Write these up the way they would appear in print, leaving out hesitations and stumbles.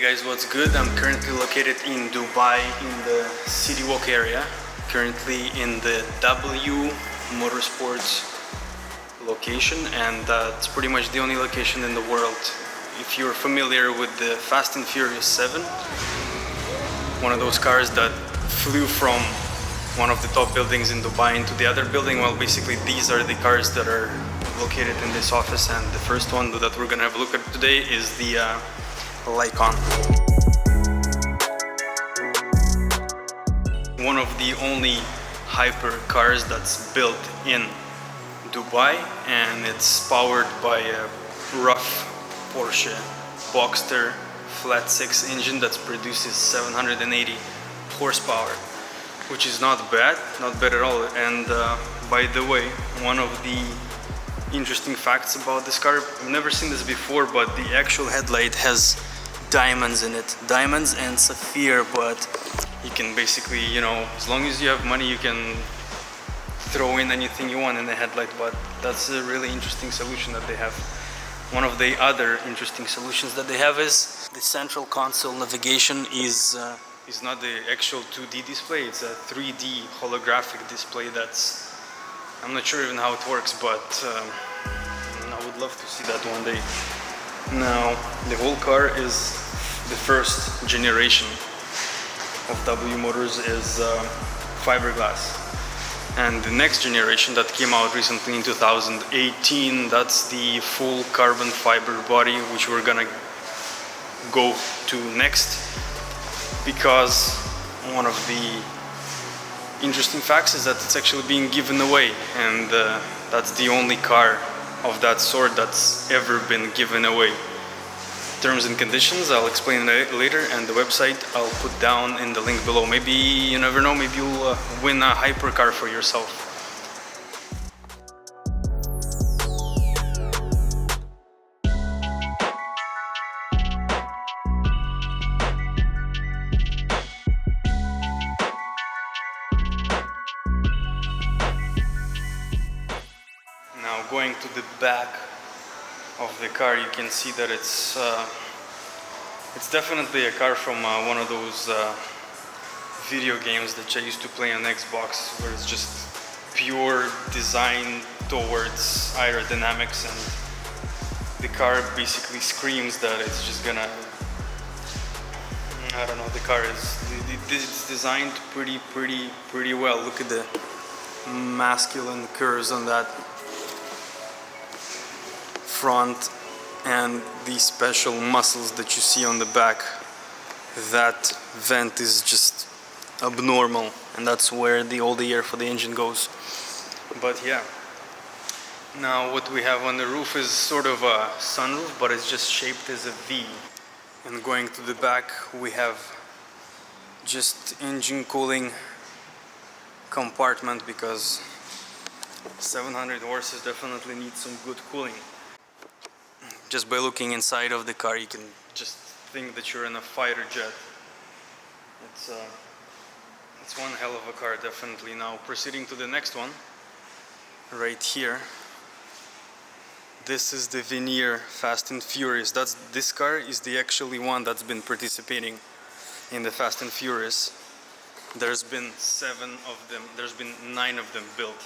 guys, what's good? I'm currently located in Dubai in the City Walk area, currently in the W Motorsports location, and that's pretty much the only location in the world. If you're familiar with the Fast and Furious 7, one of those cars that flew from one of the top buildings in Dubai into the other building, well, basically these are the cars that are located in this office, and the first one that we're gonna have a look at today is the LYKON. One of the only hypercars that's built in Dubai, and it's powered by a rough Porsche Boxster flat 6 engine that produces 780 horsepower, which is not bad at all. And by the way, one of the interesting facts about this car, I've never seen this before, but the actual headlight has diamonds in it, diamonds and sapphire. But you can basically, you know, as long as you have money, you can throw in anything you want in the headlight. But that's a really interesting solution that they have. One of the other interesting solutions that they have is the central console navigation is not the actual 2D display, it's a 3D holographic display. That's, I'm not sure even how it works, but I would love to see that one day. Now, the whole car is the first generation of W Motors is fiberglass. And the next generation that came out recently in 2018, that's the full carbon fiber body, which we're gonna go to next. Because one of the interesting facts is that it's actually being given away, and that's the only car of that sort that's ever been given away. Terms and conditions I'll explain later, and the website I'll put down in the link below. Maybe, you never know, maybe you'll win a hypercar for yourself. Now, going to the back of the car, you can see that it's definitely a car from one of those video games that I used to play on Xbox, where it's just pure design towards aerodynamics, and the car basically screams that it's just gonna, I don't know, the car is, it's designed pretty well. Look at the masculine curves on that front and the special muscles that you see on the back. That vent is just abnormal, and that's where all the air for the engine goes. But yeah, now what we have on the roof is sort of a sunroof, but it's just shaped as a V. And going to the back, we have just engine cooling compartment, because 700 horses definitely need some good cooling. Just by looking inside of the car, you can just think that you're in a fighter jet. It's one hell of a car, definitely. Now, proceeding to the next one, right here. This is the Veneer Fast and Furious. This car is the actually one that's been participating in the Fast and Furious. There's been 7 of them. There's been 9 of them built,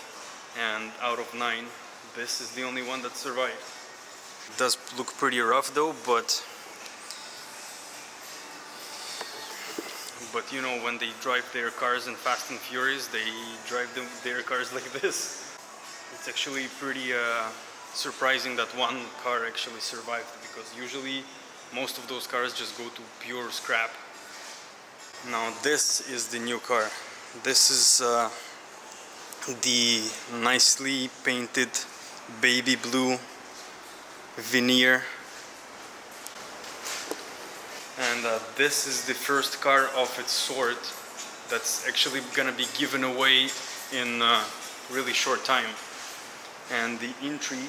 and out of 9, this is the only one that survived. It does look pretty rough though, but you know, when they drive their cars in Fast and Furious, they drive their cars like this. It's actually pretty surprising that one car actually survived, because usually most of those cars just go to pure scrap. Now, this is the new car. This is the nicely painted baby blue Veneer, and this is the first car of its sort that's actually gonna be given away in a really short time. And the entry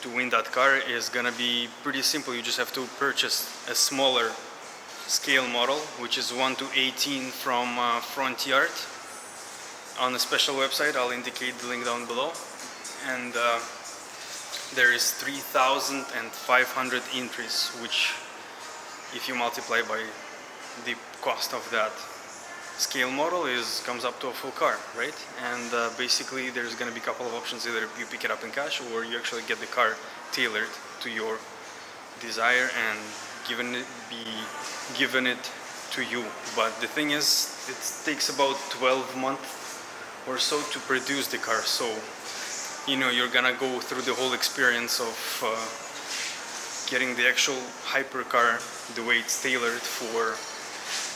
to win that car is gonna be pretty simple. You just have to purchase a smaller scale model, which is 1:18 from Front Yard, on a special website. I'll indicate the link down below. And there is 3,500 entries, which if you multiply by the cost of that scale model comes up to a full car, right? And basically there's going to be a couple of options. Either you pick it up in cash, or you actually get the car tailored to your desire and given it to you. But the thing is, it takes about 12 months or so to produce the car, so you know you're gonna go through the whole experience of getting the actual hypercar the way it's tailored for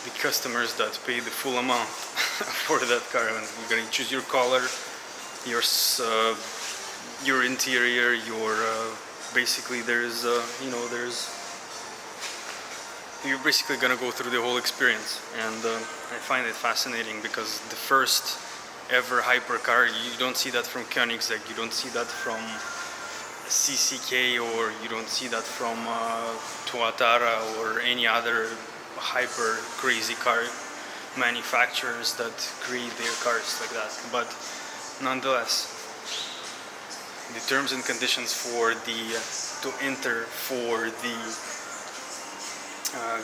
the customers that pay the full amount for that car. And you're gonna choose your color, your interior, your basically you're basically gonna go through the whole experience. And I find it fascinating because the first ever hypercar, you don't see that from Koenigsegg, you don't see that from CCK, or you don't see that from Tuatara or any other hyper crazy car manufacturers that create their cars like that. But nonetheless, the terms and conditions for to enter for the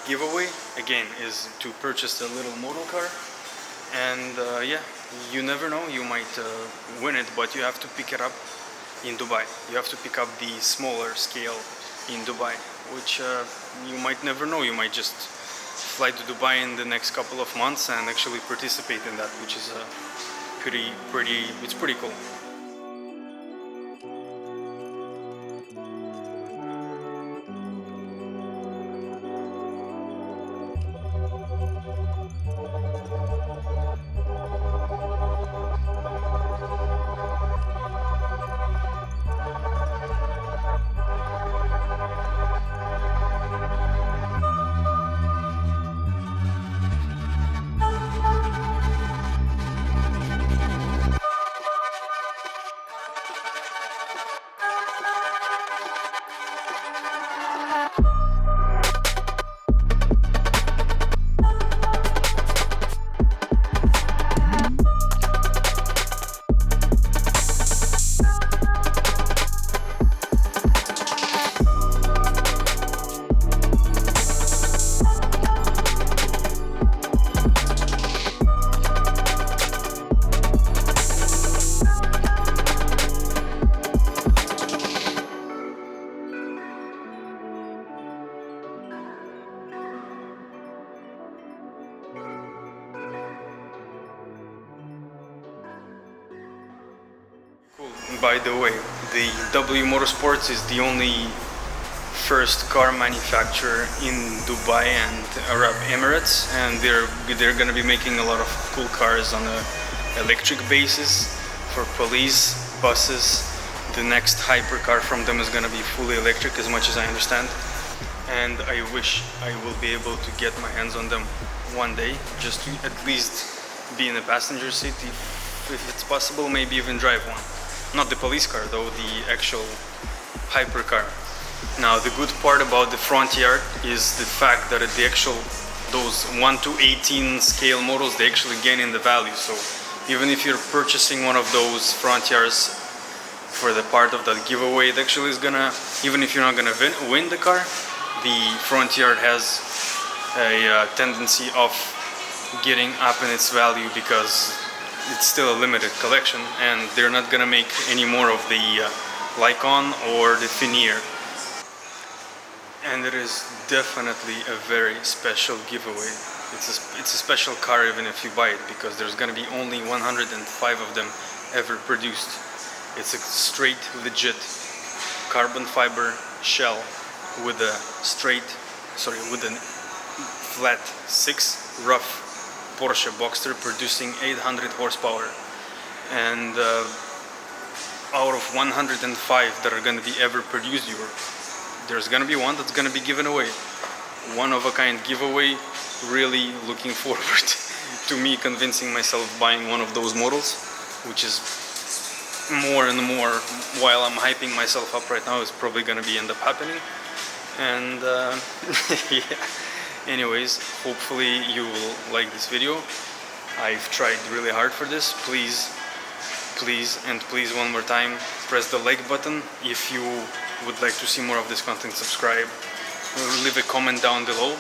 giveaway again is to purchase a little model car, and yeah, you never know, you might win it, but you have to pick it up in Dubai. You have to pick up the smaller scale in Dubai, which you might never know. You might just fly to Dubai in the next couple of months and actually participate in that, which is it's pretty cool. By the way, the W Motorsports is the only first car manufacturer in Dubai and Arab Emirates, and they're going to be making a lot of cool cars on an electric basis for police, buses. The next hypercar from them is going to be fully electric, as much as I understand, and I wish I will be able to get my hands on them one day, just to at least be in the passenger seat, if it's possible, maybe even drive one. Not the police car though, the actual hypercar. Now the good part about the front yard is the fact that those 1 to 18 scale models, they actually gain in the value. So even if you're purchasing one of those front yards for the part of that giveaway, it actually is gonna, even if you're not gonna win the car, the front yard has a tendency of getting up in its value because it's still a limited collection, and they're not gonna make any more of the Lykon or the Veneer. And it is definitely a very special giveaway. It's a special car even if you buy it, because there's gonna be only 105 of them ever produced. It's a straight, legit carbon fiber shell with a flat 6 rough Porsche Boxster producing 800 horsepower, and out of 105 that are going to be ever produced, there's going to be one that's going to be given away. One of a kind giveaway. Really looking forward to me convincing myself buying one of those models, which is more and more, while I'm hyping myself up right now, is probably going to be end up happening. And yeah. Anyways, hopefully you will like this video. I've tried really hard for this. Please one more time, press the like button. If you would like to see more of this content, subscribe. leave a comment down below,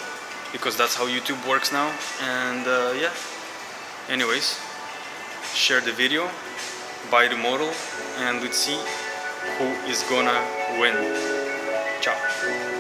because that's how YouTube works now. And yeah, anyways, share the video, buy the model, and let's see who is gonna win. Ciao.